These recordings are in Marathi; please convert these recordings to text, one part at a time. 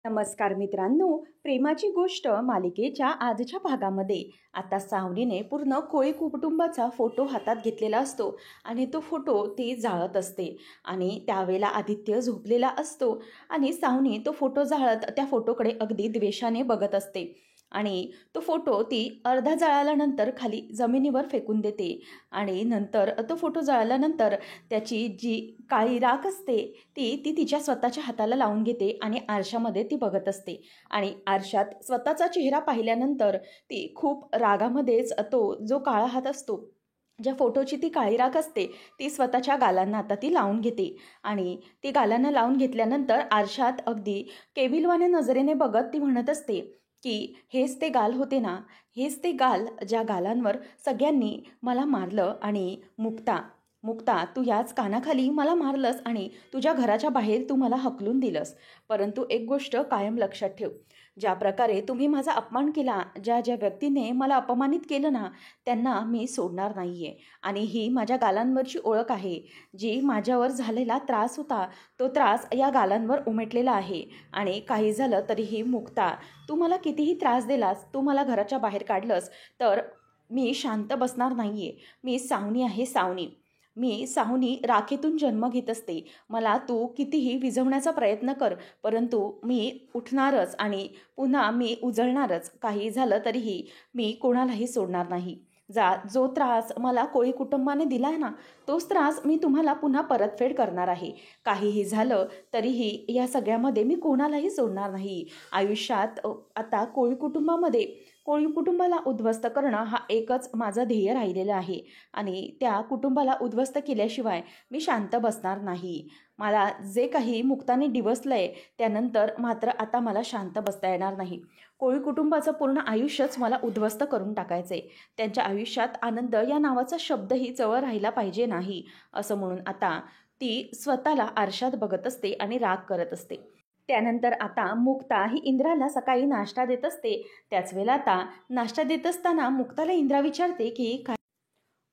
नमस्कार मित्रांनो, प्रेमाची गोष्ट मालिकेच्या आजच्या भागामध्ये आता सावनीने पूर्ण कोळी कुटुंबाचा फोटो हातात घेतलेला असतो आणि तो फोटो ती जाळत असते आणि त्यावेळेला आदित्य झोपलेला असतो आणि सावनी तो फोटो जाळत त्या फोटोकडे अगदी द्वेषाने बघत असते आणि तो फोटो ती अर्धा जळाल्यानंतर खाली जमिनीवर फेकून देते आणि नंतर तो फोटो जळाल्यानंतर त्याची जी काळी राख असते ती ती तिच्या स्वतःच्या हाताला लावून घेते आणि आरशामध्ये ती बघत असते आणि आरशात स्वतःचा चेहरा पाहिल्यानंतर ती खूप रागामध्येच तो जो काळा हात असतो ज्या फोटोची ती काळी राख असते ती स्वतःच्या गालांना आता ती लावून घेते आणि ती गालांना लावून घेतल्यानंतर आरशात अगदी केविलवाने नजरेने बघत ती म्हणत असते की हेच ते गाल होते ना, हेच ते गाल ज्या गालांवर सगळ्यांनी मला मारलं आणि मुक्ता मुक्ता तू याच कानाखाली मला मारलंस आणि तुझ्या घराच्या बाहेर तू मला हकलून दिलंस. परंतु एक गोष्ट कायम लक्षात ठेव, ज्या प्रकारे तुम्ही माझा अपमान केला, ज्या ज्या व्यक्तीने मला अपमानित केलं ना, त्यांना मी सोडणार नाही आहे. आणि ही माझ्या गालांवरची ओळख आहे. जी माझ्यावर झालेला त्रास होता तो त्रास या गालांवर उमटलेला आहे. आणि काही झालं तरीही मुक्ता, तू मला कितीही त्रास दिलास, तू मला घराच्या बाहेर काढलंस, तर मी शांत बसणार नाही आहे. मी सावनी आहे, सावनी. मी सावनी राखेतून जन्म घेत असते. मला तू कितीही विझवण्याचा प्रयत्न कर, परंतु मी उठणारच आणि पुन्हा मी उजळणारच. काही झालं तरीही मी कोणालाही सोडणार नाही. जो त्रास मला कोळी कुटुंबाने दिला आहे ना, तोच त्रास मी तुम्हाला पुन्हा परतफेड करणार आहे. काहीही झालं तरीही या सगळ्यामध्ये मी कोणालाही सोडणार नाही. आयुष्यात आता कोळी कुटुंबाला उद्ध्वस्त करणं हा एकच माझं ध्येय राहिलेलं आहे आणि त्या कुटुंबाला उद्ध्वस्त केल्याशिवाय मी शांत बसणार नाही. मला जे काही मुक्ताने डिवचलंय त्यानंतर मात्र आता मला शांत बसता येणार नाही. कोळी कुटुंबाचं पूर्ण आयुष्यच मला उद्ध्वस्त करून टाकायचंय. त्यांच्या आयुष्यात आनंद या नावाचा शब्दही जवळ राहिला पाहिजे नाही, असं म्हणून आता ती स्वतःला आरशात बघत असते आणि राग करत असते. त्यानंतर आता मुक्ता ही इंद्राला सकाळी नाश्ता देत असते. त्याच वेळेला आता नाश्ता देत असताना मुक्ताला इंद्रा विचारते की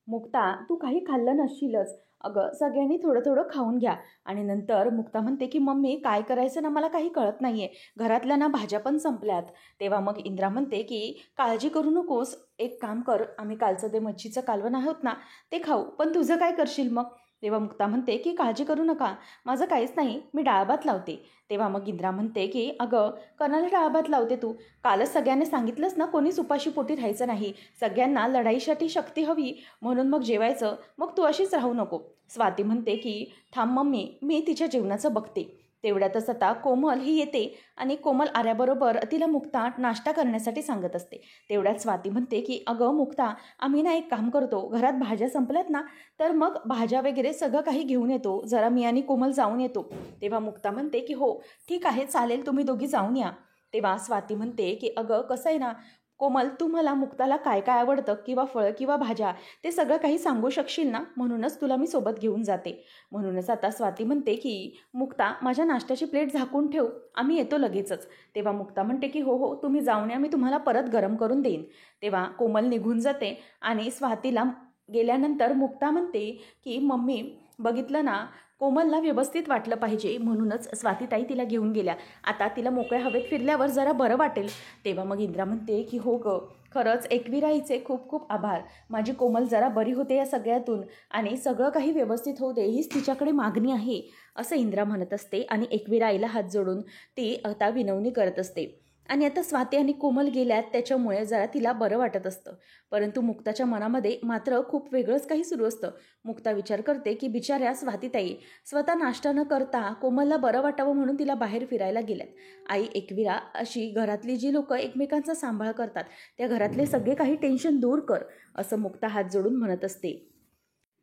मुक्ता, तू काही खाल्लं नसशीलच. अगं, सगळ्यांनी थोडं थोडं खाऊन घ्या. आणि नंतर मुक्ता म्हणते की मम्मी, काय करायचं ना मला काही कळत नाहीये, घरातल्या ना भाज्या पण संपल्यात. तेव्हा मग इंद्रा म्हणते की काळजी करू नकोस, एक काम कर, आम्ही कालचं ते मच्छीचं कालवण आहोत ना ते खाऊ, पण तुझं काय करशील मग? तेव्हा मुक्ता म्हणते की काळजी करू नका, माझं काहीच नाही, मी डाळ लावते. तेव्हा मग इंद्रा म्हणते की अगं, कोणाला डाळ लावते तू? कालच सगळ्यांनी सांगितलंस ना, कोणीच उपाशी पोटी राहायचं नाही, सगळ्यांना लढाईसाठी शक्ती हवी, म्हणून मग जेवायचं, मग तू अशीच राहू नको. स्वाती म्हणते की थांब मम्मी, मी तिच्या जेवणाचं बघते. तेवढ्यातच आता कोमल ही येते आणि कोमल आल्याबरोबर तिला मुक्ता नाश्ता करण्यासाठी सांगत असते. तेवढ्यात स्वाती म्हणते की अगं मुक्ता, आम्ही ना एक काम करतो, घरात भाज्या संपल्यात ना, तर मग भाज्या वगैरे सगळं काही घेऊन येतो, जरा मी आणि कोमल जाऊन येतो. तेव्हा मुक्ता म्हणते की हो ठीक आहे, चालेल, तुम्ही दोघी जाऊन या. तेव्हा स्वाती म्हणते की अगं, कसं आहे ना कोमल, तू मला मुक्ताला काय काय आवडतं किंवा फळं किंवा भाज्या ते सगळं काही सांगू शकशील ना, म्हणूनच तुला मी सोबत घेऊन जाते. म्हणूनच आता स्वाती म्हणते की मुक्ता, माझ्या नाश्त्याची प्लेट झाकून ठेव, आम्ही येतो लगेचच. तेव्हा मुक्ता म्हणते की हो हो, तुम्ही जाऊन या, मी तुम्हाला परत गरम करून देईन. तेव्हा कोमल निघून जाते आणि स्वातीला गेल्यानंतर मुक्ता म्हणते की मम्मी, बघितलं ना, कोमलला व्यवस्थित वाटलं पाहिजे म्हणूनच स्वातीताई तिला घेऊन गेल्या, आता तिला मोकळ्या हवेत फिरल्यावर जरा बरं वाटेल. तेव्हा मग इंद्रा म्हणते की हो ग, खरंच एकविराईचे खूप खूप आभार, माझी कोमल जरा बरी होते या सगळ्यातून आणि सगळं काही व्यवस्थित होऊ दे, हीच तिच्याकडे मागणी आहे, असं इंद्रा म्हणत असते आणि एकविराईला हात जोडून ती आता विनवणी करत असते. आणि आता स्वाती आणि कोमल गेल्यात त्याच्यामुळे जरा तिला बरं वाटत असतं, परंतु मुक्ताच्या मनामध्ये मात्र खूप वेगळंच काही सुरू असतं. मुक्ता विचार करते की बिचाऱ्या स्वातीताई स्वतः नाश्ता न करता कोमलला बरं वाटावं म्हणून तिला बाहेर फिरायला गेल्यात. आई एकविरा, अशी घरातली जी लोक एकमेकांचा सांभाळ करतात त्या घरातले सगळे काही टेन्शन दूर कर, असं मुक्ता हात जोडून म्हणत असते.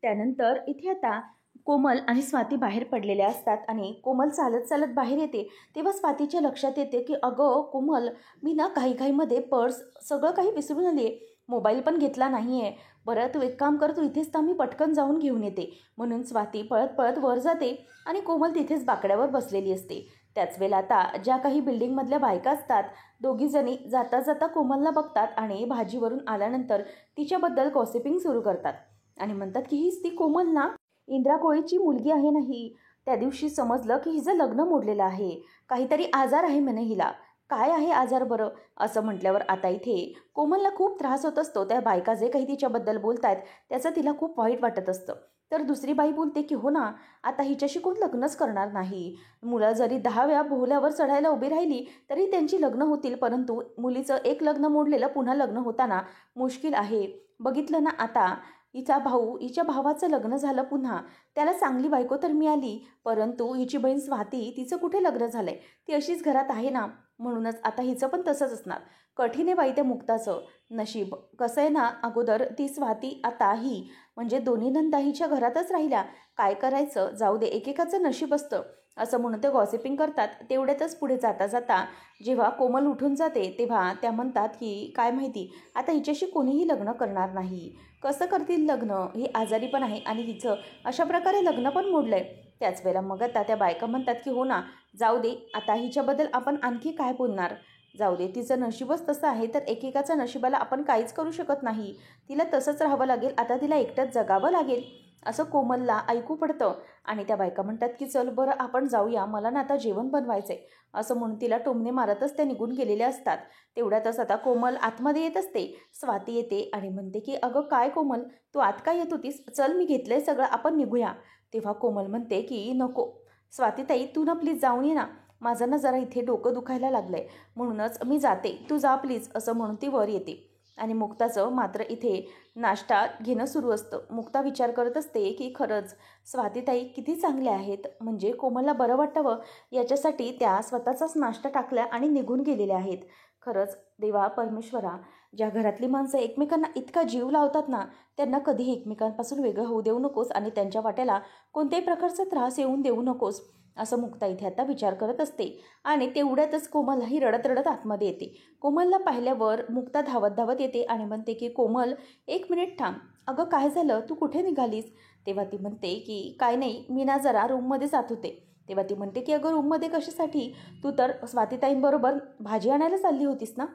त्यानंतर इथे आता कोमल आणि स्वाती बाहेर पडलेल्या असतात आणि कोमल चालत चालत बाहेर येते. तेव्हा स्वातीच्या लक्षात येते की अगं कोमल, मी ना घाईघाईमध्ये पर्स सगळं काही विसरून आली आहे, मोबाईल पण घेतला नाही आहे. बरं तू एक काम कर, तू इथेच तर, मी पटकन जाऊन घेऊन येते. म्हणून स्वाती पळत पळत वर जाते आणि कोमल तिथेच बाकड्यावर बसलेली असते. त्याच वेळेला आता ज्या काही बिल्डिंगमधल्या बायका असतात, दोघीजणी जाता जाता कोमलला बघतात आणि भाजीवरून आल्यानंतर तिच्याबद्दल गॉसिपिंग सुरू करतात आणि म्हणतात की हीच ती कोमल ना, इंद्रा कोळीची मुलगी आहे ना ही. त्या दिवशी समजलं की हिचं लग्न मोडलेलं आहे, काहीतरी आजार आहे म्हणे हिला. काय आहे आजार बरं? असं म्हटल्यावर आता इथे कोमलला खूप त्रास होत असतो. त्या बायका जे काही तिच्याबद्दल बोलतायत त्याचं तिला खूप वाईट वाटत असतं. तर दुसरी बाई बोलते की हो ना, आता हिच्याशी कोण लग्नच करणार नाही. मुलं जरी 10 वेळा बोहल्यावर चढायला उभी राहिली तरी त्यांची लग्न होतील, परंतु मुलीचं एक लग्न मोडलेलं पुन्हा लग्न होताना मुश्किल आहे. बघितलं ना आता, हिच्या भावाचं लग्न झालं पुन्हा, त्याला चांगली बायको तर मिळाली, परंतु हिची बहीण स्वाती तिचं कुठे लग्न झालंय? ती अशीच घरात आहे ना. म्हणूनच आता हिचं पण तसंच असणार. कठीण आहे बाई त्या मुक्ताचं नशीब. कसं आहे ना, अगोदर ती स्वाती, आता ही, म्हणजे दोन्ही नंदा हिच्या घरातच राहिल्या. काय करायचं, जाऊ दे, एकेकाचं नशीब असतं असं म्हणून ते गॉसिपिंग करतात. तेवढ्यातच पुढे जाता जाता जेव्हा कोमल उठून जाते तेव्हा त्या म्हणतात की काय माहिती आता हिच्याशी कोणीही लग्न करणार नाही. कसं करतील लग्न? ही आजारी पण आहे आणि हिचं अशा प्रकारे लग्न पण मोडलंय. त्याच वेळेला मग आता त्या बायका म्हणतात की हो ना, जाऊ दे, आता हिच्याबद्दल आपण आणखी काय बोलणार? जाऊ दे, तिचं नशीबच तसं आहे, तर एकेकाच्या नशिबाला आपण काहीच करू शकत नाही. तिला तसंच राहावं लागेल, आता तिला एकटंच जगावं लागेल असं कोमलला ऐकू पडतं. आणि त्या बायका म्हणतात की चल बरं आपण जाऊया, मला ना आता जेवण बनवायचंय असं म्हणून तिला टोमणे मारतच त्या निघून गेलेल्या असतात. तेवढ्यातच आता कोमल आतमध्ये येत असते. स्वाती येते आणि म्हणते की अगं काय कोमल, तू आत काय येत होतीस? चल मी घेतलंय सगळं, आपण निघूया. तेव्हा कोमल म्हणते की नको स्वातीताई, तू ना प्लीज जाऊन ये ना, माझं ना जरा इथे डोकं दुखायला लागलंय, म्हणूनच मी जाते, तू जा प्लीज असं म्हणून ती वर येते. आणि मुक्ताचं मात्र इथे नाश्ता घेणं सुरू असतं. मुक्ता विचार करत असते की खरंच स्वातीताई किती चांगल्या आहेत, म्हणजे कोमलला बरं वाटावं याच्यासाठी त्या स्वतःचाच नाश्ता टाकल्या आणि निघून गेलेल्या आहेत. खरंच देवा परमेश्वरा, ज्या घरातली माणसं एकमेकांना इतका जीव लावतात ना, त्यांना कधीही एकमेकांपासून वेगळं होऊ देऊ नकोस आणि त्यांच्या वाट्याला कोणत्याही प्रकारचा त्रास येऊन देऊ नकोस असं मुक्ता इथे आता विचार करत असते. आणि तेवढ्यातच कोमलही रडत रडत आतमध्ये येते. कोमलला पाहिल्यावर मुक्ता धावत धावत येते आणि म्हणते की कोमल, 1 मिनिट थांब. अगं काय झालं, तू कुठे निघालीस? तेव्हा ती म्हणते की काय नाही, मी ना जरा रूममध्ये जात होते. तेव्हा ती म्हणते की अगं रूममध्ये कशासाठी? तू तर स्वातीताईंबरोबर भाजी आणायला चालली होतीस ना?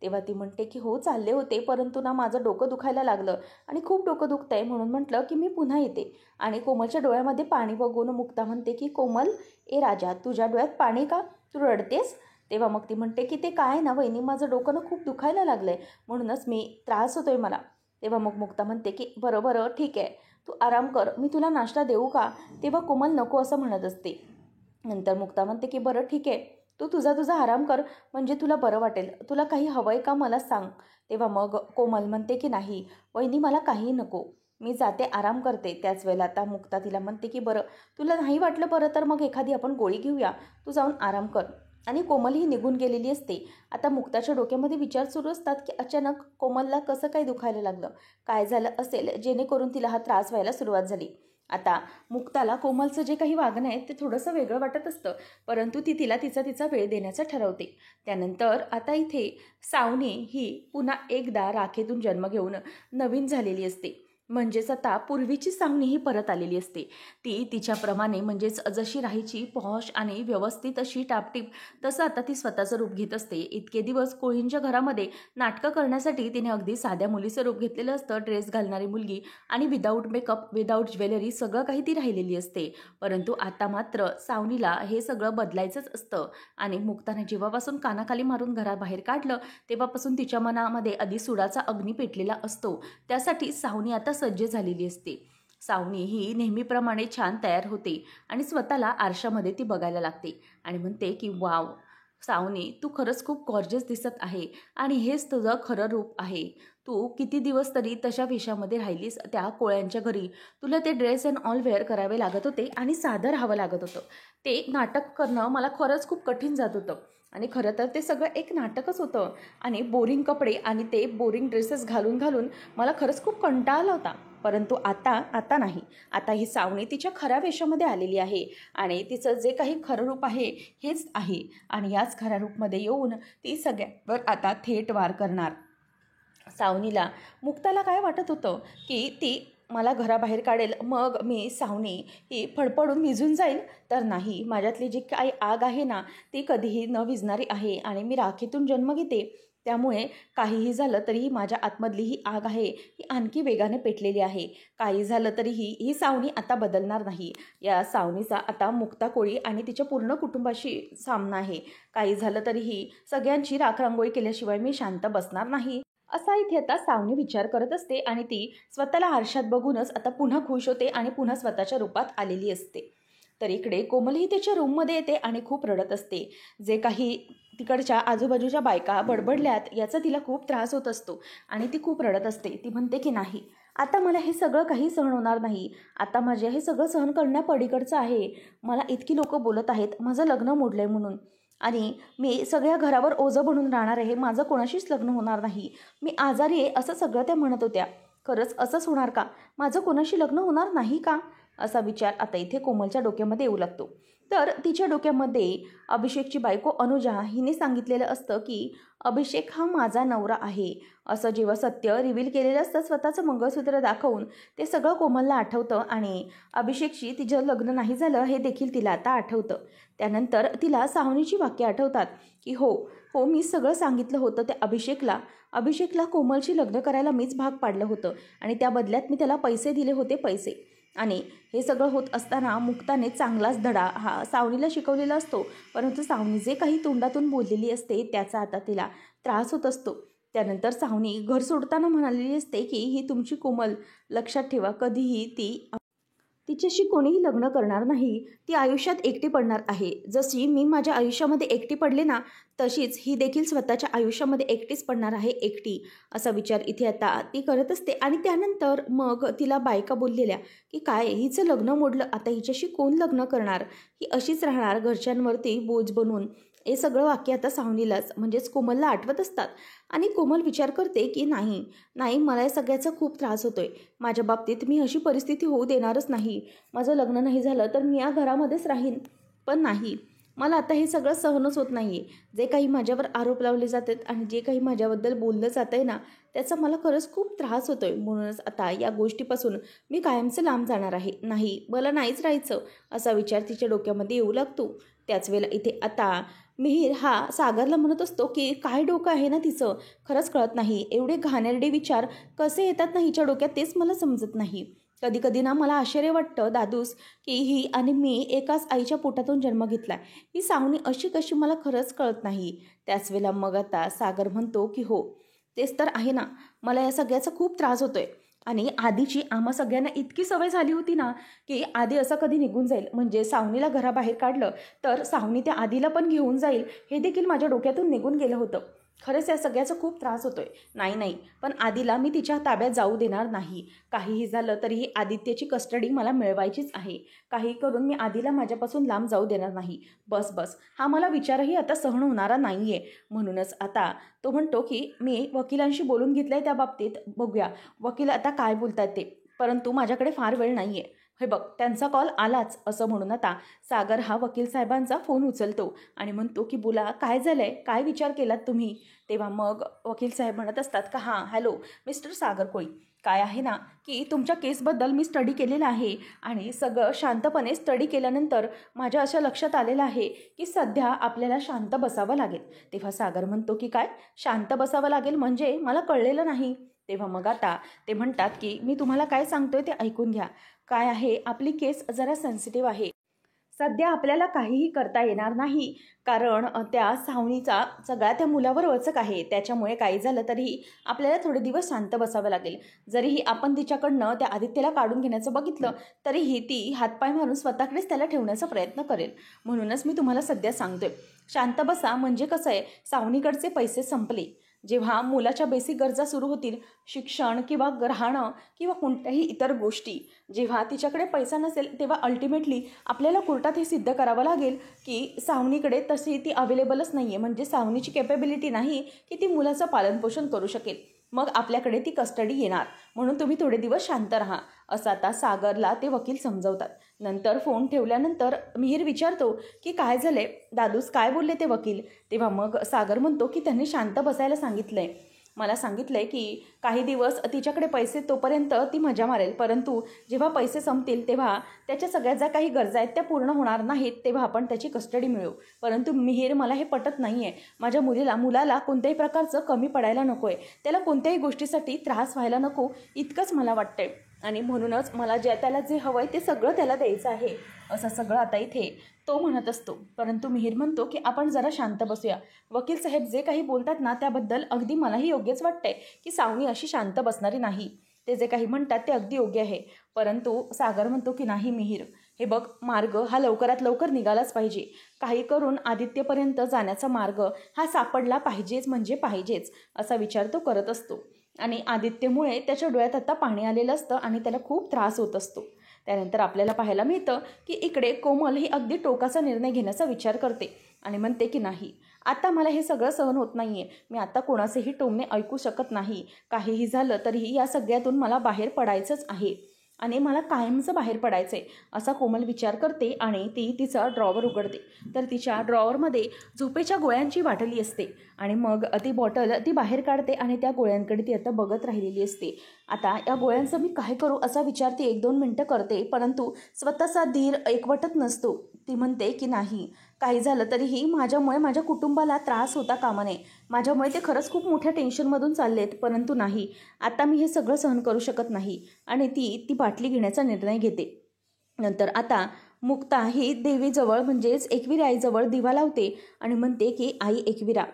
तेव्हा ती म्हणते की हो चालले होते, परंतु ना माझं डोकं दुखायला लागलं आणि खूप डोकं दुखतंय, म्हणून म्हटलं की मी पुन्हा येते. आणि कोमलच्या डोळ्यामध्ये पाणी बघून मुक्ता म्हणते की कोमल, ए राजा, तुझ्या डोळ्यात पाणी का? तू रडतेस? तेव्हा मग ती म्हणते की ते काय ना वहिनी, माझं डोकं ना खूप दुखायला लागलंय, म्हणूनच मी त्रास होतोय मला. तेव्हा मग मुक्ता म्हणते की बरं बरं ठीक आहे, तू आराम कर, मी तुला नाश्ता देऊ का? तेव्हा कोमल नको असं म्हणत असते. नंतर मुक्ता म्हणते की बरं ठीक आहे, तू तुझा आराम कर, म्हणजे तुला बरं वाटेल. तुला काही हवंय का मला सांग. तेव्हा मग कोमल म्हणते की नाही वहिनी, मला काही नको, मी जाते आराम करते. त्याच वेळेला आता मुक्ता तिला म्हणते की बरं तुला नाही वाटलं बरं तर मग एखादी आपण गोळी घेऊया, तू जाऊन आराम कर. आणि कोमल ही निघून गेलेली असते. आता मुक्ताच्या डोक्यामध्ये विचार सुरू असतात की अचानक कोमलला कसं काय दुखायला लागलं, काय झालं असेल जेणेकरून तिला हा त्रास व्हायला सुरुवात झाली. आता मुक्ताला कोमलचं जे काही वागणं आहे ते थोडंसं वेगळं वाटत असतं, परंतु ती तिला तिचा वेळ देण्याचं ठरवते. त्यानंतर आता इथे सावनी ही पुन्हा एकदा राखेतून जन्म घेऊन नवीन झालेली असते. म्हणजेच आता पूर्वीची सावनी ही परत आलेली असते. ती तिच्याप्रमाणे म्हणजेच जशी राहायची पॉश आणि व्यवस्थित अशी टापटीप, तसं आता ती स्वतःचं रूप घेत असते. इतके दिवस कोळींच्या घरामध्ये नाटकं करण्यासाठी तिने अगदी साध्या मुलीचं रूप घेतलेलं असतं, ड्रेस घालणारी मुलगी आणि विदाऊट मेकअप, विदाऊट ज्वेलरी सगळं काही ती राहिलेली असते. परंतु आता मात्र सावनीला हे सगळं बदलायचंच असतं. आणि मुक्ताने जेव्हापासून कानाखाली मारून घराबाहेर काढलं तेव्हापासून तिच्या मनामध्ये आधी सुडाचा अग्नी पेटलेला असतो. त्यासाठी सावनी आता सज्ज झालेली असते. सावनी ही नेहमीप्रमाणे छान तयार होते आणि स्वतःला आरशामध्ये ती बघायला लागते आणि म्हणते की वाव सावनी, तू खरंच खूप गॉर्जियस दिसत आहे आणि हेच तुझं खरं रूप आहे. तू किती दिवस तरी तशा वेशामध्ये राहिलीस, त्या कोळ्यांच्या घरी तुला ते ड्रेस अँड ऑल वेअर करावे लागत होते आणि साधं राहावं लागत होतं. ते नाटक करणं मला खरंच खूप कठीण जात होतं आणि खरं तर ते सगळं एक नाटकच होतं आणि बोरिंग कपडे आणि ते बोरिंग ड्रेसेस घालून घालून मला खरंच खूप कंटाळा आला होता. परंतु आता नाही, आता ही सावनी तिच्या खऱ्या वेशामध्ये आलेली आहे आणि तिचं जे काही खरं रूप आहे हेच आहे आणि याच खऱ्या रूपमध्ये येऊन ती सगळ्यांवर आता थेट वार करणार. सावनीला मुक्ताला काय वाटत होतं की ती मला घराबाहेर काढेल, मग मी सावनी ही फडफडून विझून जाईल. तर नाही, माझ्यातली जी काही आग आहे ना, ती कधीही न विझणारी आहे आणि मी राखीतून जन्म घेते. त्यामुळे काहीही झालं तरीही माझ्या आतमधली ही आग आहे, ही आणखी वेगाने पेटलेली आहे. काही झालं तरीही ही सावनी आता बदलणार नाही. या सावनीचा आता मुक्ता कोळी आणि तिच्या पूर्ण कुटुंबाशी सामना आहे. काही झालं तरीही सगळ्यांची राखरांगोळी केल्याशिवाय मी शांत बसणार नाही. असा इथे आता सावनी विचार करत असते आणि ती स्वतःला आरशात बघूनच आता पुन्हा खुश होते आणि पुन्हा स्वतःच्या रूपात आलेली असते. तर इकडे कोमलही त्याच्या रूममध्ये येते आणि खूप रडत असते. जे काही तिकडच्या आजूबाजूच्या बायका बडबडल्यात याचा तिला खूप त्रास होत असतो आणि ती खूप रडत असते. ती म्हणते की नाही, आता मला हे सगळं काही सहन होणार नाही. आता माझे हे सगळं सहन करण्यापलीकडचं आहे. मला इतकी लोक बोलत आहेत माझं लग्न मोडलंय म्हणून, आणि मी सगळ्या घरावर ओझं बनून राहणार आहे. माझं कोणाशीच लग्न होणार नाही. मी आजारी आहे असं सगळं त्या म्हणत होत्या. खरंच असंच होणार का? माझं कोणाशी लग्न होणार नाही का? असा विचार आता इथे कोमलच्या डोक्यामध्ये येऊ लागतो. तर तिच्या डोक्यामध्ये अभिषेकची बायको अनुजा हिने सांगितलेलं असतं की अभिषेक हा माझा नवरा आहे असं जेव्हा सत्य रिव्हील केलेलं असतं स्वतःचं मंगळसूत्र दाखवून, ते सगळं कोमलला आठवतं आणि अभिषेकशी तिचं लग्न नाही झालं हे देखील तिला आता आठवतं. त्यानंतर तिला सावनीची वाक्य आठवतात की हो हो, मी सगळं सांगितलं होतं त्या अभिषेकला कोमलशी लग्न करायला मीच भाग पाडलं होतं आणि त्या बदल्यात मी त्याला पैसे दिले होते, पैसे. आणि हे सगळं होत असताना मुक्ताने चांगलाच धडा हा सावनीला शिकवलेला असतो, परंतु सावनी जे काही तोंडातून बोललेली असते त्याचा आता तिला त्रास होत असतो. त्यानंतर सावनी घर सोडताना म्हणालेली असते की ही तुमची कोमल, लक्षात ठेवा, कधीही तिच्याशी कोणीही लग्न करणार नाही. ती आयुष्यात एकटी पडणार आहे. जशी मी माझ्या आयुष्यामध्ये एकटी पडले ना, तशीच ही देखील स्वतःच्या आयुष्यामध्ये एकटीच पडणार आहे, एकटी. असा विचार इथे आता ती करत असते. आणि त्यानंतर मग तिला बायका बोललेल्या की काय हिचं लग्न मोडलं, आता हिच्याशी कोण लग्न करणार, ही अशीच राहणार घरच्यांवरती बोज बनून. हे सगळं वाक्य आता सावनीलाच म्हणजेच कोमलला आठवत असतात. आणि कोमल विचार करते की नाही नाही, मला या सगळ्याचा खूप त्रास होतोय. माझ्या बाबतीत मी अशी परिस्थिती होऊ देणारच नाही. माझं लग्न नाही झालं तर मी या घरामध्येच राहीन. पण नाही, मला आता हे सगळं सहनच होत नाही आहे. जे काही माझ्यावर आरोप लावले जातात आणि जे काही माझ्याबद्दल बोललं जातं आहे ना, त्याचा मला खरंच खूप त्रास होतो आहे. म्हणूनच आता या गोष्टीपासून मी कायमचं लांब जाणार आहे. नाही, मला नाहीच राहायचं असा विचार तिच्या डोक्यामध्ये येऊ लागतो. त्याच वेळेला इथे आता मिहीर हा सागरला म्हणत असतो की काय डोकं आहे ना तिचं, खरंच कळत नाही. एवढे घाणेरडे विचार कसे येतात ना हिच्या डोक्यात, तेच मला समजत नाही. कधी कधी ना मला आश्चर्य वाटतं दादूस की ही आणि मी एकाच आईच्या पोटातून जन्म घेतला. ही सावनी अशी कशी मला खरंच कळत नाही. त्याच वेळेला मग आता सागर म्हणतो की हो, तेच तर आहे ना, मला या सगळ्याचा खूप त्रास होतोय. आणि आधीची आम्हा सगळ्यांना इतकी सवय झाली होती ना की आधी असं कधी निघून जाईल, म्हणजे सावनीला घराबाहेर काढलं तर सावनी त्या आधीला पण घेऊन जाईल, हे देखील माझ्या डोक्यातून निघून गेलं होतं. खरंच या सगळ्याचा खूप त्रास होतोय. नाही नाही, पण आधीला मी तिच्या ताब्यात जाऊ देणार नाही. काहीही झालं तरीही आदित्यची कस्टडी मला मिळवायचीच आहे. काही करून मी आधीला माझ्यापासून लांब जाऊ देणार नाही. बस बस, हा मला विचारही आता सहन होणारा नाही आहे. म्हणूनच आता तो म्हणतो की मी वकिलांशी बोलून घेतलं आहे त्या बाबतीत, बघूया वकील आता काय बोलतात ते, परंतु माझ्याकडे फार वेळ नाही आहे. हे बघ, त्यांचा कॉल आलाच असं म्हणून आता सागर हा वकील साहेबांचा फोन उचलतो आणि म्हणतो की बोला, काय झालंय, काय विचार केलात तुम्ही? तेव्हा मग वकील साहेब म्हणत असतात का हां हॅलो मिस्टर सागर कोळी, काय आहे ना की तुमच्या केसबद्दल मी स्टडी केलेलं आहे आणि सगळं शांतपणे स्टडी केल्यानंतर माझ्या अशा लक्षात आलेलं आहे की सध्या आपल्याला शांत बसावं लागेल. तेव्हा सागर म्हणतो की काय शांत बसावं लागेल, म्हणजे मला कळलेलं नाही. तेव्हा मग आता ते म्हणतात की मी तुम्हाला काय सांगतोय ते ऐकून घ्या. काय आहे, आपली केस जरा सेन्सिटिव्ह आहे. सध्या आपल्याला काहीही करता येणार नाही, कारण त्या सावनीचा सगळा त्या मुलावर वचक आहे. त्याच्यामुळे काही झालं तरीही आपल्याला थोडे दिवस शांत बसावं लागेल. जरीही आपण तिच्याकडनं त्या आदित्यला काढून घेण्याचं बघितलं तरीही ती हातपाय मारून स्वतःकडेच त्याला ठेवण्याचा प्रयत्न करेल. म्हणूनच मी तुम्हाला सध्या सांगतोय शांत बसा. म्हणजे कसं आहे, सावनीकडचे पैसे संपले. जेव्हा मुलाच्या बेसिक गरजा सुरू होतील, शिक्षण किंवा राहणं किंवा कोणत्याही इतर गोष्टी, जेव्हा तिच्याकडे पैसा नसेल तेव्हा अल्टिमेटली आपल्याला कोर्टात हे सिद्ध करावं लागेल की सावनीकडे तशी ती अवेलेबलच नाही आहे, म्हणजे सावनीची कॅपेबिलिटी नाही की ती मुलाचं पालनपोषण करू शकेल. मग आपल्याकडे ती कस्टडी येणार. म्हणून तुम्ही थोडे दिवस शांत राहा असं आता सागरला ते वकील समजवतात. नंतर फोन ठेवल्यानंतर मिहीर विचारतो की काय झालंय दादूस, काय बोलले ते वकील? तेव्हा मग सागर म्हणतो की त्यांनी शांत बसायला सांगितलंय मला सांगितलंय की काही दिवस तिच्याकडे पैसे तोपर्यंत ती मजा मारेल, परंतु जेव्हा पैसे संपतील तेव्हा त्याच्या सगळ्या ज्या काही गरजा आहेत त्या पूर्ण होणार नाहीत, तेव्हा आपण त्याची कस्टडी मिळवू. परंतु मिहीर, मला हे पटत नाही आहे. माझ्या मुलाला कोणत्याही प्रकारचं कमी पडायला नको आहे, त्याला कोणत्याही गोष्टीसाठी त्रास व्हायला नको, इतकंच मला वाटतंय. आणि म्हणूनच मला त्याला जे हवं आहे ते सगळं त्याला द्यायचं आहे, असं सगळं आता इथे तो म्हणत असतो. परंतु मिहीर म्हणतो की आपण जरा शांत बसूया. वकील साहेब जे काही बोलतात ना त्याबद्दल अगदी मलाही योग्यच वाटतंय की सावनी अशी शांत बसणारी नाही. ते जे काही म्हणतात ते अगदी योग्य आहे. परंतु सागर म्हणतो की नाही मिहीर, हे बघ, मार्ग हा लवकरात लवकर निघालाच पाहिजे. काही करून आदित्यपर्यंत जाण्याचा मार्ग हा सापडला पाहिजेच म्हणजे पाहिजेच, असा विचार तो करत असतो. आणि आदित्यमुळे त्याच्या डोळ्यात आता पाणी आलेलं असतं आणि त्याला खूप त्रास होत असतो. त्यानंतर आपल्याला पाहायला मिळतं की इकडे कोमल ही अगदी टोकाचा निर्णय घेण्याचा विचार करते आणि म्हणते की नाही, आता मला हे सगळं सहन होत नाही आहे. मी आता कोणाचेही टोमणे ऐकू शकत नाही. काहीही झालं तरीही या सगळ्यातून मला बाहेर पडायचंच आहे आणि मला कायमचं बाहेर पडायचं आहे, असा कोमल विचार करते. आणि ती तिचा ड्रॉवर उघडते तर तिच्या ड्रॉवरमध्ये झोपेच्या गोळ्यांची बाटली असते. आणि मग ती बॉटल ती बाहेर काढते आणि त्या गोळ्यांकडे ती आता बघत राहिलेली असते. आता या गोळ्यांचं मी काय करू असा विचार ती 1-2 मिनटं करते, परंतु स्वतःचा धीर एकवटत नसतो. ती म्हणते की नाही, काही झालं तरीही माझ्यामुळे माझ्या कुटुंबाला त्रास होता कामा नये. माझ्यामुळे ते खरंच खूप मोठ्या टेन्शनमधून चाललेत, परंतु नाही, आता मी हे सगळं सहन करू शकत नाही. आणि ती बाटली घेण्याचा निर्णय घेते. नंतर आता मुक्ता ही देवीजवळ म्हणजेच एकविरा आईजवळ दिवा लावते आणि म्हणते की आई एकविरा,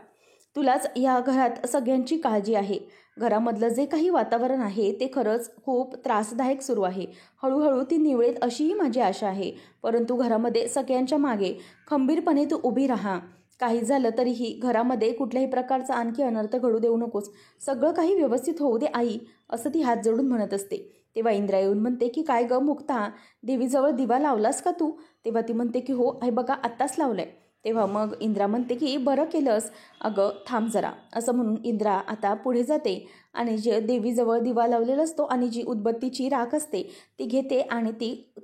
तुलाच या घरात सगळ्यांची काळजी आहे. घरामधलं जे काही वातावरण आहे ते खरंच खूप त्रासदायक सुरू आहे. हळूहळू ती निवळेल अशीही माझी आशा आहे, परंतु घरामध्ये सगळ्यांच्या मागे खंबीरपणे तू उभी राहा. काही झालं तरीही घरामध्ये कुठल्याही प्रकारचा आणखी अनर्थ घडू देऊ नकोस. सगळं काही व्यवस्थित होऊ दे आई, असं ती हात जोडून म्हणत असते. तेव्हा इंद्रा येऊन म्हणते की काय गं मुक्ता, देवीजवळ दिवा लावलास का तू? तेव्हा ती म्हणते की हो आई, बघा आत्ताच लावलाय. तेव्हा मग इंद्रा म्हणते की बरं केलंस, अगं थांब जरा, असं म्हणून इंद्रा आता पुढे जाते आणि जे देवीजवळ दिवा लावलेला असतो आणि जी उदबत्तीची राख असते ती घेते आणि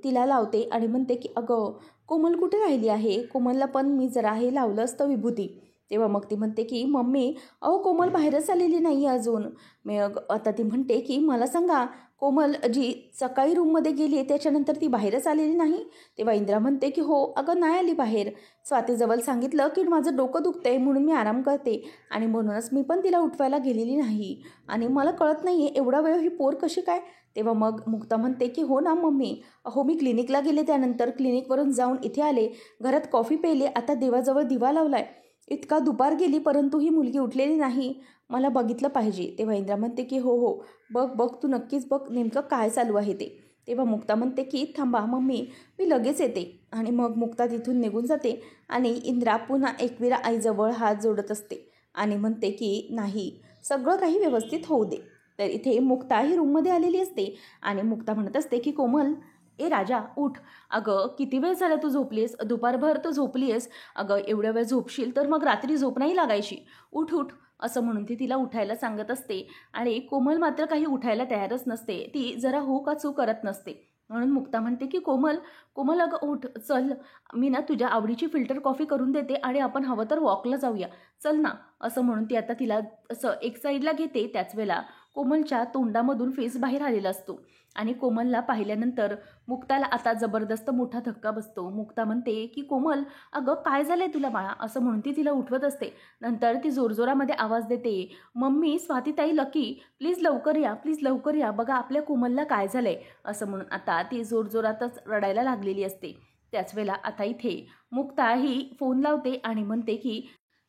तिला लावते आणि म्हणते की अगं कोमल कुठे राहिली आहे, कोमलला पण मी जरा हे लावलं असतं विभूती. तेव्हा मग ती म्हणते की मम्मी, अहो कोमल बाहेरच आलेली नाही अजून. मग आता ती म्हणते की मला सांगा, कोमल जी सकाळी रूममध्ये गेली आहे त्याच्यानंतर ती बाहेरच आलेली नाही? तेव्हा इंद्रा म्हणते की हो अगं, नाही आली बाहेर. स्वातीजवळ सांगितलं की माझं डोकं दुखतंय म्हणून मी आराम करते आणि म्हणूनच मी पण तिला उठवायला गेलेली नाही. आणि मला कळत नाही आहे एवढा वेळ ही पोर कशी काय? तेव्हा मग मुक्ता म्हणते की हो ना मम्मी, अहो मी क्लिनिकला गेले, त्यानंतर क्लिनिकवरून जाऊन इथे आले, घरात कॉफी प्यायली, आता देवाजवळ दिवा लावलाय. इतका दुपार गेली परंतु ही मुलगी उठलेली नाही. मला बघितलं पाहिजे. तेव्हा इंद्रा म्हणते की हो हो, बघ बघ, तू नक्कीच बघ नेमकं काय चालू आहे ते. तेव्हा मुक्ता म्हणते की थांबा मम्मी, मी लगेच येते. आणि मग मुक्ता तिथून निघून जाते आणि इंद्रा पुन्हा एकविरा आईजवळ हात जोडत असते आणि म्हणते की नाही, सगळं काही व्यवस्थित होऊ दे. तर इथे मुक्ता ही रूममध्ये आलेली असते आणि मुक्ता म्हणत असते की कोमल, ए राजा उठ. अगं किती वेळ झाला तू झोपलीस, दुपारभर तू झोपलीस. अगं एवढ्या वेळ झोपशील तर मग रात्री झोप नाही लागायची. उठ उठ, असं म्हणून ती तिला उठायला सांगत असते. आणि कोमल मात्र काही उठायला तयारच नसते. ती जरा हो का चू करत नसते. म्हणून मुक्ता म्हणते की कोमल, कोमल अगं उठ, चल, मी ना तुझ्या आवडीची फिल्टर कॉफी करून देते आणि आपण हवं तर वॉकला जाऊया, चल ना. असं म्हणून ती आता तिला असं एक साईडला घेते. त्याच वेळेला कोमलच्या तोंडामधून फेस बाहेर आलेला असतो आणि कोमलला पाहिल्यानंतर मुक्ताला आता जबरदस्त मोठा धक्का बसतो. मुक्ता म्हणते की कोमल, अगं काय झालंय तुला बाळा, असं म्हणून ती तिला उठवत असते. नंतर ती जोरजोरामध्ये आवाज देते, मम्मी, स्वातीताई, लकी, प्लीज लवकर या, प्लीज लवकर या, बघा आपल्या कोमलला काय झालंय, असं म्हणून आता ती जोरजोरातच रडायला लागलेली असते. त्याच वेळेला आता इथे मुक्ता ही फोन लावते आणि म्हणते की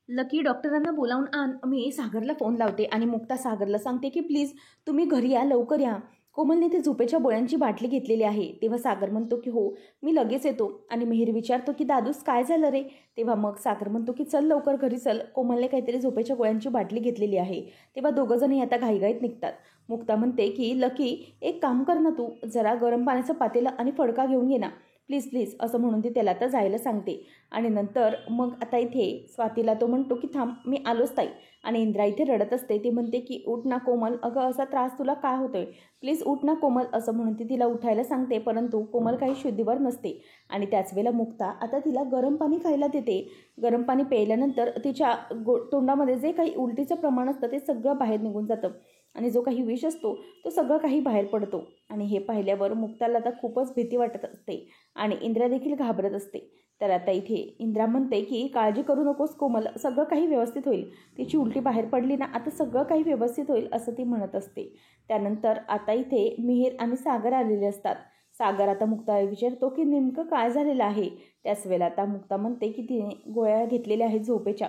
लकी, डॉक्टरांना बोलावून आण, मी सागरला फोन लावते. आणि मुक्ता सागरला सांगते की प्लीज तुम्ही घरी या, लवकर या, कोमलने ते झोपेच्या गोळ्यांची बाटली घेतलेली आहे. तेव्हा सागर म्हणतो की हो मी लगेच येतो. आणि मिहीर विचारतो की दादूस काय झालं रे? तेव्हा मग सागर म्हणतो की चल लवकर घरी चल, कोमलने काहीतरी झोपेच्या गोळ्यांची बाटली घेतलेली आहे. तेव्हा दोघंजणही आता घाईघाईत निघतात. मुक्ता म्हणते की लकी, एक काम कर ना, तू जरा गरम पाण्याचं पातेलं आणि फडका घेऊन ये ना. प्लीज प्लीज असं म्हणून ती त्याला आता जायला सांगते. आणि नंतर मग आता इथे स्वातीला तो म्हणतो की थांब मी आलोच ताई. आणि इंद्रा इथे रडत असते. ती म्हणते की उठ ना कोमल, अगं असा त्रास तुला काय होतोय, प्लीज उठ ना कोमल असं म्हणून ती तिला उठायला सांगते. परंतु कोमल काही शुद्धीवर नसते. आणि त्याच वेळेला मुक्ता आता तिला गरम पाणी खायला देते. गरम पाणी प्यायल्यानंतर तिच्या तोंडामध्ये जे काही उलटीचं प्रमाण असतं ते सगळं बाहेर निघून जातं. आणि जो काही विष असतो तो सगळं काही बाहेर पडतो. आणि हे पाहिल्यावर मुक्ताला आता खूपच भीती वाटत असते. आणि इंद्रा देखील घाबरत असते. तर आता इथे इंद्रा म्हणते की काळजी करू नकोस कोमल, सगळं काही व्यवस्थित होईल. तिची उलटी बाहेर पडली ना, आता सगळं काही व्यवस्थित होईल असं ती म्हणत असते. त्यानंतर आता इथे मिहीर आणि सागर आलेले असतात. सागर आता मुक्ताला विचारतो की नेमकं काय झालेलं आहे. त्याच वेळेला आता मुक्ता म्हणते की तिने गोळ्या घेतलेल्या आहेत झोपेच्या,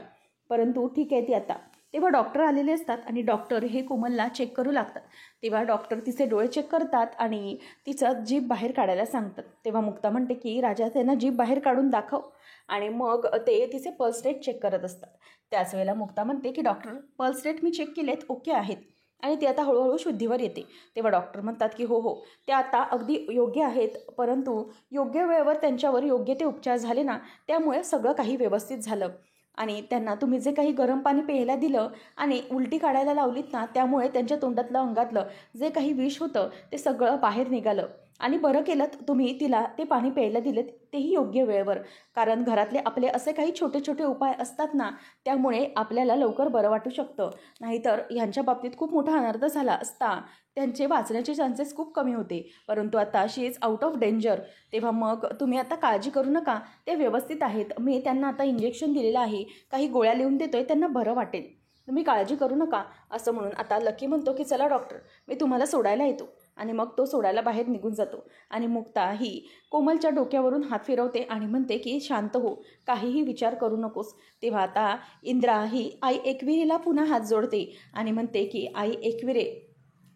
परंतु ठीक आहे ती आता. तेव्हा डॉक्टर आलेले असतात आणि डॉक्टर हे कोमलला चेक करू लागतात. तेव्हा डॉक्टर तिचे डोळे चेक करतात आणि तिचं जीभ बाहेर काढायला सांगतात. तेव्हा मुक्ता म्हणते की राजा त्यांना जीभ बाहेर काढून दाखव. आणि मग ते तिचे पल्स रेट चेक करत असतात. त्याच वेळेला मुक्ता म्हणते की डॉक्टर पल्स रेट मी चेक केलेत, ओके आहेत आणि ते आता हळूहळू शुद्धीवर येते. तेव्हा डॉक्टर म्हणतात की हो ते आता अगदी योग्य आहेत, परंतु योग्य वेळेवर त्यांच्यावर योग्य ते उपचार झाले ना, त्यामुळे सगळं काही व्यवस्थित झालं. आणि त्यांना तुम्ही जे काही गरम पाणी प्यायला दिलं आणि उलटी काढायला लावलीत ना, त्यामुळे त्यांच्या तोंडातलं अंगातलं जे काही विष होतं ते सगळं बाहेर निघालं. आणि बरं केलं तुम्ही तिला ते पाणी प्यायला दिलेत, तेही योग्य वेळेवर. कारण घरातले आपले असे काही छोटे छोटे उपाय असतात ना, त्यामुळे आपल्याला लवकर बरं वाटू शकतं. नाहीतर ह्यांच्या बाबतीत खूप मोठा अनर्थ झाला असता. त्यांचे वाचण्याचे चान्सेस खूप कमी होते. परंतु आता शी इज आउट ऑफ डेंजर. तेव्हा मग तुम्ही आता काळजी करू नका, ते व्यवस्थित आहेत. मी त्यांना आता इंजेक्शन दिलेलं आहे, काही गोळ्या लिहून देतोय, त्यांना बरं वाटेल, तुम्ही काळजी करू नका असं म्हणून आता लकी म्हणतो की चला डॉक्टर मी तुम्हाला सोडायला येतो. आणि मग तो सोडायला बाहेर निघून जातो. आणि मुक्ता ही कोमलच्या डोक्यावरून हात फिरवते आणि म्हणते की शांत हो, काहीही विचार करू नकोस. तेव्हा आता इंद्रा ही आई एकविरेला पुन्हा हात जोडते आणि म्हणते की आई एकविरे,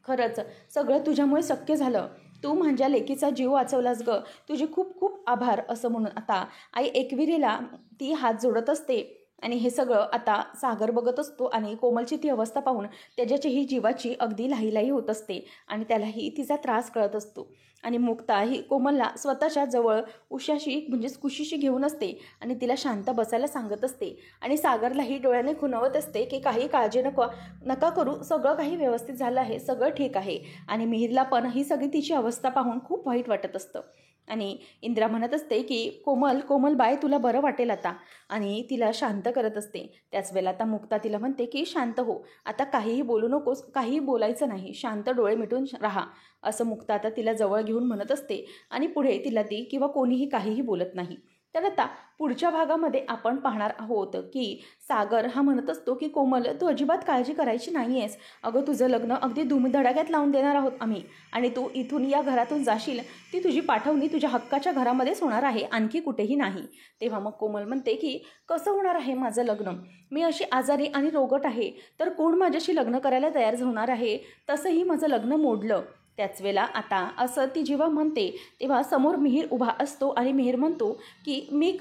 खरंच सगळं तुझ्यामुळे शक्य झालं, तू माझ्या लेकीचा जीव वाचवलास ग, तुझे खूप खूप आभार असं म्हणून आता आई एकविरेला ती हात जोडत असते. आणि हे सगळं आता सागर बघत असतो आणि कोमलची ती अवस्था पाहून त्याच्याही जीवाची अगदी लाहीलाही होत असते आणि त्यालाही तिचा त्रास कळत असतो. आणि मुक्ता ही कोमलला स्वतःच्या जवळ उशाशी म्हणजेच कुशीशी घेऊन असते आणि तिला शांत बसायला सांगत असते. आणि सागरलाही डोळ्याने खुणवत असते की काही काळजी नका करू, सगळं काही व्यवस्थित झालं आहे, सगळं ठीक आहे. आणि मिहीरला पण ही सगळी तिची अवस्था पाहून खूप वाईट वाटत असतं. आणि इंद्रा म्हणत असते की कोमल कोमल बाय, तुला बरं वाटेल आता. आणि तिला शांत करत असते. त्याच वेळेला आता मुक्ता तिला म्हणते की शांत हो, आता काहीही बोलू नकोस, काहीही बोलायचं नाही, शांत डोळे मिटून राहा असं मुक्ता आता तिला जवळ घेऊन म्हणत असते. आणि पुढे तिला ती किंवा कोणीही काहीही बोलत नाही. तर आता पुढच्या भागामध्ये आपण पाहणार आहोत की सागर हा म्हणत असतो की कोमल तू अजिबात काळजी करायची नाही आहेस, अगं तुझं लग्न अगदी धूमधडाक्यात लावून देणार आहोत आम्ही. आणि तू इथून या घरातून जाशील, ती तुझी पाठवणी तुझ्या हक्काच्या घरामध्येच होणार आहे, आणखी कुठेही नाही. तेव्हा मग कोमल म्हणते की कसं होणार आहे माझं लग्न, मी अशी आजारी आणि रोगट आहे, तर कोण माझ्याशी लग्न करायला तयार होणार आहे, तसंही माझं लग्न मोडलं. त्याच वेळेला आता असं ती जेव्हा म्हणते तेव्हा समोर मिहीर उभा असतो आणि मिहीर म्हणतो की मी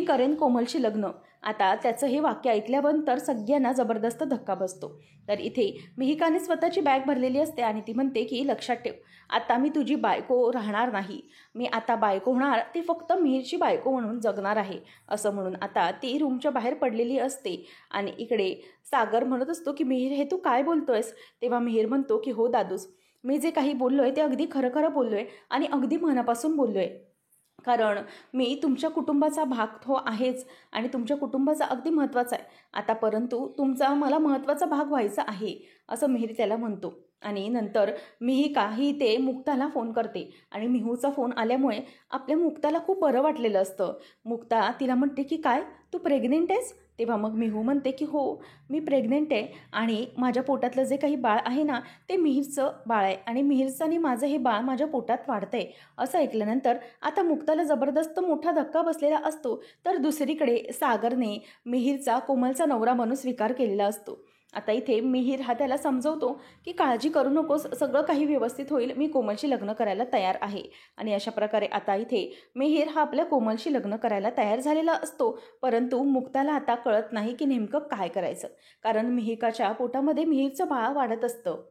करेन कोमलशी लग्न. आता त्याचं हे वाक्य ऐकल्यानंतर सगळ्यांना जबरदस्त धक्का बसतो. तर इथे मिहिकाने स्वतःची बॅग भरलेली असते आणि ती म्हणते की लक्षात ठेव, आता मी तुझी बायको राहणार नाही, मी आता बायको होणार ती फक्त मिहीरची बायको म्हणून जगणार आहे असं म्हणून आता ती रूमच्या बाहेर पडलेली असते. आणि इकडे सागर म्हणत असतो की मिहीर हे तू काय बोलतोयस. तेव्हा मिहीर म्हणतो की हो दादूस, मी जे काही बोललो आहे ते अगदी खरं खरं बोललो आहे आणि अगदी मनापासून बोललो आहे. कारण मी तुमच्या कुटुंबाचा भाग तो आहेच आणि तुमच्या कुटुंबाचा अगदी महत्त्वाचा आहे आता, परंतु तुमचा मला महत्त्वाचा भाग व्हायचा आहे असं मिहीर त्याला म्हणतो. आणि नंतर मिहिका ही ते मुक्ताला फोन करते आणि मिहूचा फोन आल्यामुळे आपल्या मुक्ताला खूप बरं वाटलेलं असतं. मुक्ता तिला म्हणते की काय तू प्रेग्नेंट आहेस. तेव्हा मग मिहू म्हणते की हो मी प्रेग्नेंट आहे आणि माझ्या पोटातलं जे काही बाळ आहे ना ते मिहीरचं बाळ आहे आणि मिहीरचं आणि माझं हे बाळ माझ्या पोटात वाढतंय. असं ऐकल्यानंतर आता मुक्ताला जबरदस्त मोठा धक्का बसलेला असतो. तर दुसरीकडे सागरने मिहीरचा कोमलचा नवरा म्हणून स्वीकार केलेला असतो. आता इथे मिहीर हा त्याला समजवतो की काळजी करू नकोस, सगळं काही व्यवस्थित होईल, मी कोमलशी लग्न करायला तयार आहे. आणि अशा प्रकारे आता इथे मिहीर हा आपल्या कोमलशी लग्न करायला तयार झालेला असतो. परंतु मुक्ताला आता कळत नाही की नेमकं काय करायचं, कारण मिहिकाच्या पोटामध्ये मिहीरचं बाळ वाढत असतं.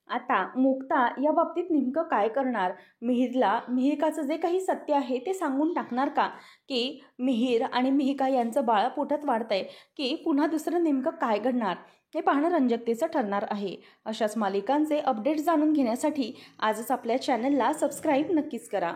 आता मुक्ता या बाबतीत नेमकं काय करणार? मिहिकाचं जे काही सत्य आहे ते सांगून टाकणार का? की मिहिर आणि मिहिका यांचं बाळ पोटात वाढतंय, की पुन्हा दुसरं नेमकं काय घडणार? हे पाहणं रंजकतेचं ठरणार आहे. अशाच मालिकांचे अपडेट्स जाणून घेण्यासाठी आजच आपल्या चॅनलला सबस्क्राईब नक्कीच करा.